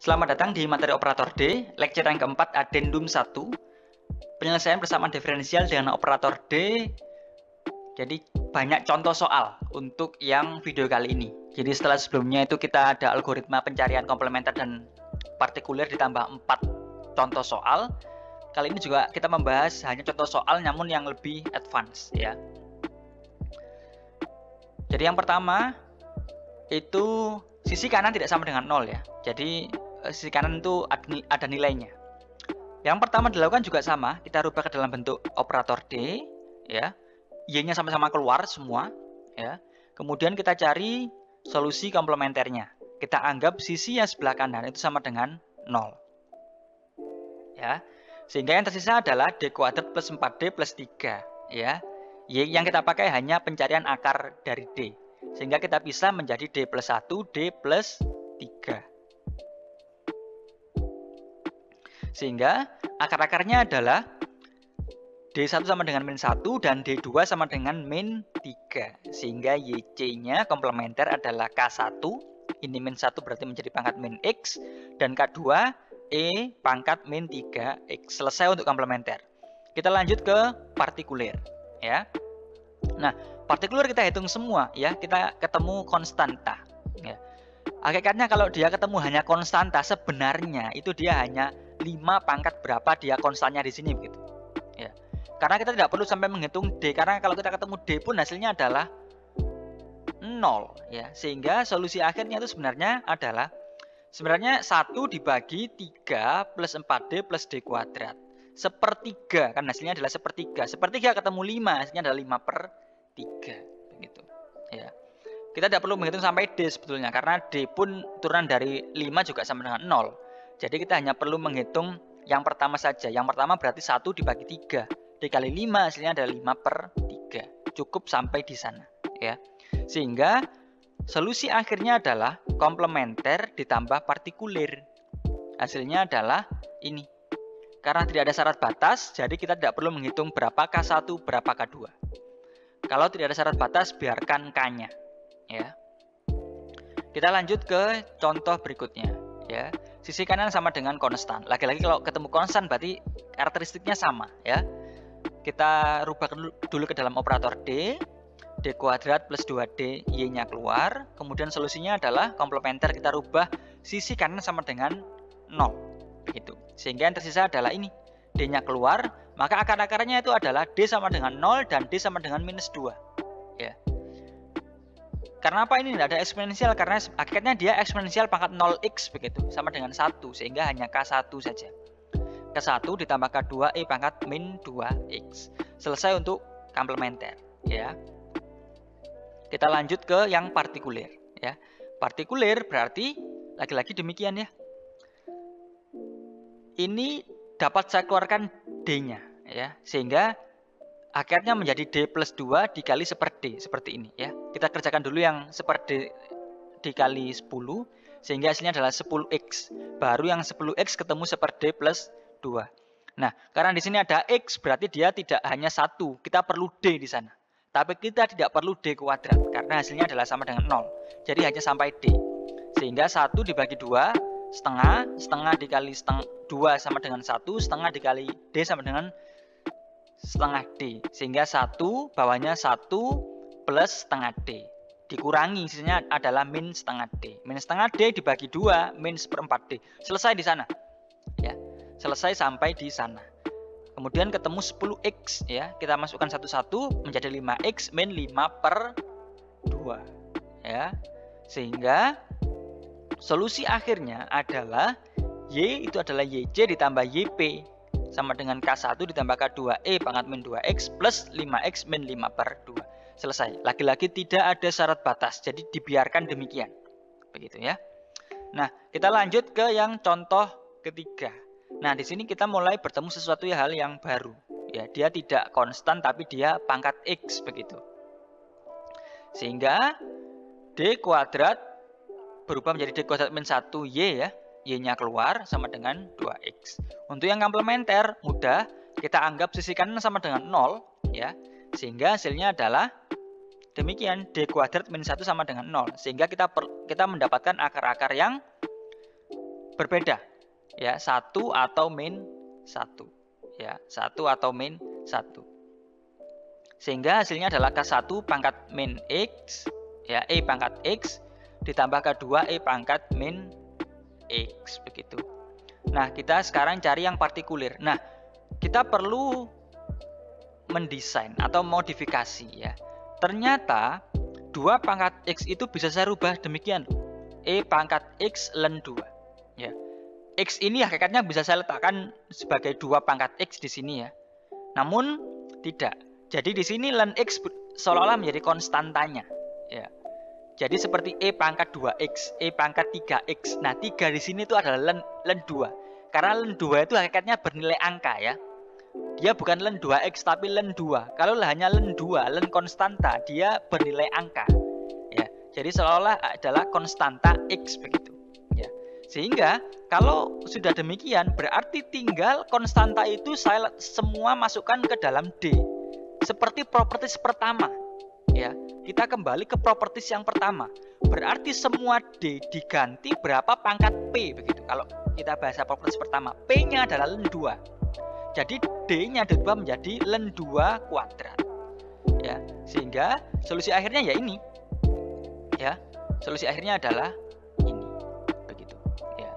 Selamat datang di materi operator D, lecture yang keempat addendum 1, penyelesaian persamaan diferensial dengan operator D. Jadi banyak contoh soal untuk yang video kali ini. Jadi setelah sebelumnya itu kita ada algoritma pencarian komplementer dan partikuler ditambah 4 contoh soal. Kali ini juga kita membahas hanya contoh soal namun yang lebih advance ya. Jadi yang pertama itu sisi kanan tidak sama dengan 0 ya. Jadi sisi kanan itu ada nilainya. Yang pertama dilakukan juga sama, kita rubah ke dalam bentuk operator D ya. Y-nya sama-sama keluar semua ya. Kemudian kita cari solusi komplementernya. Kita anggap sisi yang sebelah kanan itu sama dengan 0. Ya. Sehingga yang tersisa adalah D kuadrat plus 4D plus 3 ya. Y yang kita pakai hanya pencarian akar dari D. Sehingga kita bisa menjadi D plus 1, D plus 3. Sehingga akar-akarnya adalah D1 sama dengan min 1 dan D2 sama dengan min 3. Sehingga YC-nya komplementer adalah K1. Ini min 1 berarti menjadi pangkat min X. Dan K2 E pangkat min 3X. Selesai untuk komplementer. Kita lanjut ke partikuler ya. Nah, partikuler kita hitung semua ya. Kita ketemu konstanta ya. Hakikatnya kalau dia ketemu hanya konstanta, sebenarnya itu dia hanya 5 pangkat berapa dia konstannya di sini begitu. Ya. Karena kita tidak perlu sampai menghitung D, karena kalau kita ketemu D pun hasilnya adalah 0 ya. Sehingga solusi akhirnya itu sebenarnya adalah 1 dibagi 3 plus 4D plus D kuadrat. Sepertiga, kan hasilnya adalah sepertiga. Sepertiga ketemu 5, hasilnya adalah 5/3 begitu. Ya. Kita tidak perlu menghitung sampai D sebetulnya, karena D pun turunan dari 5 juga sama dengan 0. Jadi kita hanya perlu menghitung yang pertama saja. Yang pertama berarti 1 dibagi 3. Dikali 5 hasilnya adalah 5/3. Cukup sampai di sana ya. Sehingga solusi akhirnya adalah komplementer ditambah partikuler. Hasilnya adalah ini. Karena tidak ada syarat batas, jadi kita tidak perlu menghitung berapa K1, berapa K2. Kalau tidak ada syarat batas, biarkan K-nya ya. Kita lanjut ke contoh berikutnya ya. Sisi kanan sama dengan konstan. Lagi-lagi kalau ketemu konstan berarti karakteristiknya sama ya. Kita rubah dulu ke dalam operator D. D kuadrat plus 2D Y-nya keluar. Kemudian solusinya adalah komplementer, kita rubah sisi kanan sama dengan 0 begitu. Sehingga yang tersisa adalah ini. D-nya keluar, maka akar-akarnya itu adalah D sama dengan 0 dan D sama dengan minus 2 ya. Karena apa ini tidak ada eksponensial? Karena hakikatnya dia eksponensial pangkat 0x begitu, sama dengan 1, sehingga hanya K1 saja. K1 ditambah K2 E pangkat min 2x. Selesai untuk komplementer ya. Kita lanjut ke yang partikuler ya. Partikuler berarti lagi-lagi demikian ya. Ini dapat saya keluarkan D-nya ya, sehingga akhirnya menjadi D plus 2 dikali 1/D seperti ini ya. Kita kerjakan dulu yang 1/D dikali 10 sehingga hasilnya adalah 10x. Baru yang 10x ketemu 1/D plus 2. Nah, karena di sini ada x berarti dia tidak hanya 1, kita perlu D di sana. Tapi kita tidak perlu D kuadrat karena hasilnya adalah sama dengan 0. Jadi hanya sampai D. Sehingga 1 dibagi 2 setengah, setengah dikali 2 sama dengan 1, setengah dikali D sama dengan setengah D. Sehingga 1 bawahnya 1 plus setengah D. Dikurangi sisinya adalah min setengah D. Min setengah D dibagi 2 min 1/4D. Selesai di sana ya. Selesai sampai di sana. Kemudian ketemu 10x ya. Kita masukkan satu-satu menjadi 5x min 5/2 ya. Sehingga solusi akhirnya adalah Y itu adalah YC ditambah YP sama dengan K1 ditambah K2E pangkat min 2x plus 5x min 5/2. Selesai. Lagi-lagi tidak ada syarat batas, jadi dibiarkan demikian. Begitu ya. Nah, kita lanjut ke yang contoh ketiga. Nah, di sini kita mulai bertemu sesuatu hal yang baru. Ya, dia tidak konstan tapi dia pangkat x begitu. Sehingga D kuadrat berubah menjadi D kuadrat min 1Y ya. Y-nya keluar sama dengan 2x. Untuk yang komplementer mudah, kita anggap sisi kanan sama dengan 0 ya. Sehingga hasilnya adalah demikian, D kuadrat min 1 sama dengan 0. Sehingga kita mendapatkan akar-akar yang berbeda ya, 1 atau min 1 ya, 1 atau min 1. Sehingga hasilnya adalah K1 pangkat min X ya, E pangkat X ditambah K2 E pangkat min X begitu. Nah, kita sekarang cari yang partikulir. Nah, kita perlu mendesain atau modifikasi ya. Ternyata 2 pangkat X itu bisa saya rubah demikian. E pangkat X ln 2 ya. X ini hakikatnya bisa saya letakkan sebagai 2 pangkat X di sini ya. Namun tidak. Jadi di sini ln X seolah-olah menjadi konstantanya ya. Jadi seperti E pangkat 2X, E pangkat 3X. Nah, 3 di sini itu adalah ln 2. Karena ln 2 itu hakikatnya bernilai angka ya. Dia bukan ln 2X tapi ln 2. Kalau hanya ln 2, ln konstanta, dia bernilai angka. Ya. Jadi seolah-olah adalah konstanta X begitu. Ya. Sehingga kalau sudah demikian berarti tinggal konstanta itu saya semua masukkan ke dalam D. Seperti propertis pertama. Ya, kita kembali ke propertis yang pertama. Berarti semua D diganti berapa pangkat P begitu. Kalau kita bahasa propertis pertama, P-nya adalah ln 2. Jadi D-nya dirubah menjadi ln 2 kuadrat. Ya, sehingga solusi akhirnya ya ini. Ya, solusi akhirnya adalah ini. Begitu, ya.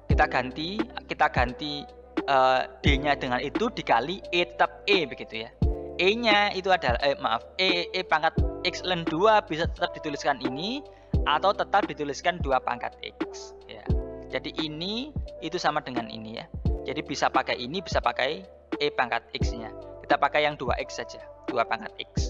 Kita ganti D-nya dengan itu dikali E tetap E begitu ya. E-nya itu adalah E pangkat X ln 2 bisa tetap dituliskan ini atau tetap dituliskan 2 pangkat X ya. Jadi ini itu sama dengan ini ya. Jadi bisa pakai ini, bisa pakai E pangkat X-nya. Kita pakai yang 2X saja, 2 pangkat X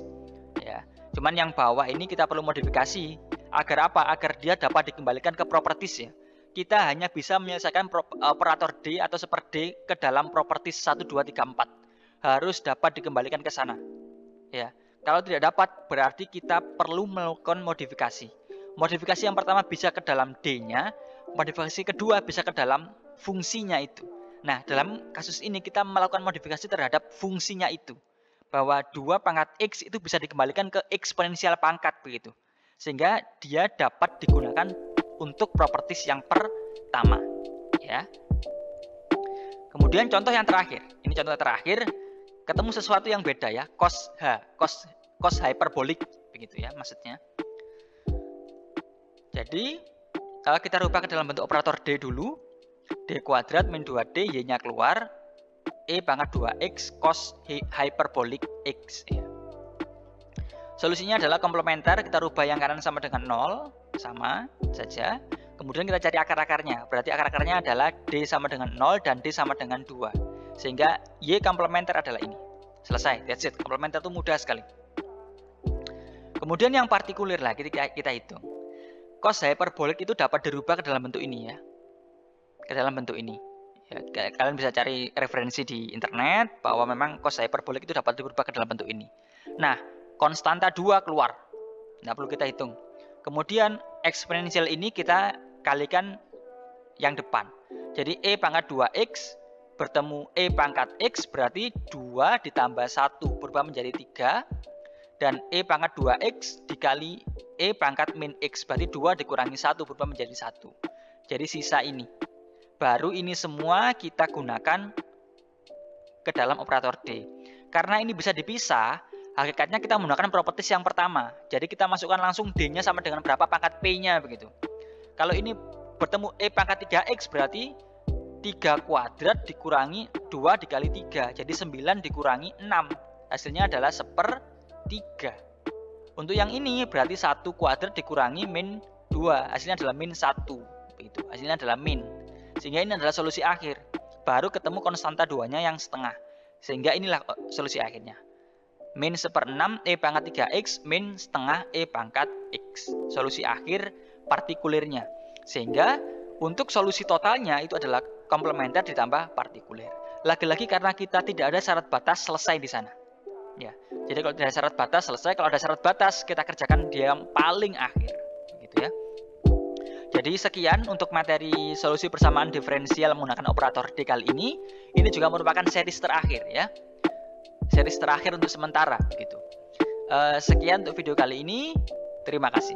ya. Cuman yang bawah ini kita perlu modifikasi agar apa? Agar dia dapat dikembalikan ke propertis ya. Kita hanya bisa menyelesaikan operator D atau super D ke dalam propertis 1 2 3 4. Harus dapat dikembalikan ke sana ya. Kalau tidak dapat berarti kita perlu melakukan modifikasi. Modifikasi yang pertama bisa ke dalam D-nya, modifikasi kedua bisa ke dalam fungsinya itu. Nah, dalam kasus ini kita melakukan modifikasi terhadap fungsinya itu, bahwa 2 pangkat X itu bisa dikembalikan ke eksponensial pangkat begitu, sehingga dia dapat digunakan untuk propertis yang pertama ya. Kemudian contoh yang terakhir, ini contoh terakhir, ketemu sesuatu yang beda ya, cos hyperbolik begitu ya maksudnya. Jadi kalau kita rubah ke dalam bentuk operator D dulu, D kuadrat min 2D, Y-nya keluar, E pangkat 2X cos hyperbolik X ya. Solusinya adalah komplementer, kita rubah yang kanan sama dengan 0, sama saja. Kemudian kita cari akar-akarnya, berarti akar-akarnya adalah D sama dengan 0 dan D sama dengan 2. Sehingga Y komplementer adalah ini. Selesai, that's it. Komplementer itu mudah sekali. Kemudian yang partikulir lagi kita hitung. Cos hyperbolik itu dapat dirubah ke dalam bentuk ini ya. Ke dalam bentuk ini. Ya, kalian bisa cari referensi di internet bahwa memang cos hyperbolik itu dapat dirubah ke dalam bentuk ini. Nah, konstanta 2 keluar. Nggak perlu kita hitung. Kemudian eksponensial ini kita kalikan yang depan. Jadi E pangkat 2X bertemu E pangkat X berarti 2 ditambah 1 berubah menjadi 3. Dan E pangkat 2X dikali E pangkat min X berarti 2 dikurangi 1 berubah menjadi 1. Jadi sisa ini. Baru ini semua kita gunakan ke dalam operator D. Karena ini bisa dipisah, hakikatnya kita menggunakan propertis yang pertama. Jadi kita masukkan langsung D-nya sama dengan berapa pangkat P-nya begitu. Kalau ini bertemu E pangkat 3X berarti 3 kuadrat dikurangi 2 dikali 3. Jadi 9 dikurangi 6. Hasilnya adalah 1/3. Untuk yang ini berarti 1 kuadrat dikurangi min 2. Hasilnya adalah min 1. Begitu. Hasilnya adalah min. Sehingga ini adalah solusi akhir. Baru ketemu konstanta 2-nya yang setengah. Sehingga inilah solusi akhirnya. Min 1/6 E pangkat 3X min setengah E pangkat X. Solusi akhir partikulirnya. Sehingga untuk solusi totalnya itu adalah komplementer ditambah partikuler. Lagi-lagi karena kita tidak ada syarat batas selesai di sana. Ya. Jadi kalau tidak ada syarat batas selesai, kalau ada syarat batas kita kerjakan di yang paling akhir, gitu ya. Jadi sekian untuk materi solusi persamaan diferensial menggunakan operator D kali ini. Ini juga merupakan series terakhir ya. Series terakhir untuk sementara gitu. Sekian untuk video kali ini. Terima kasih.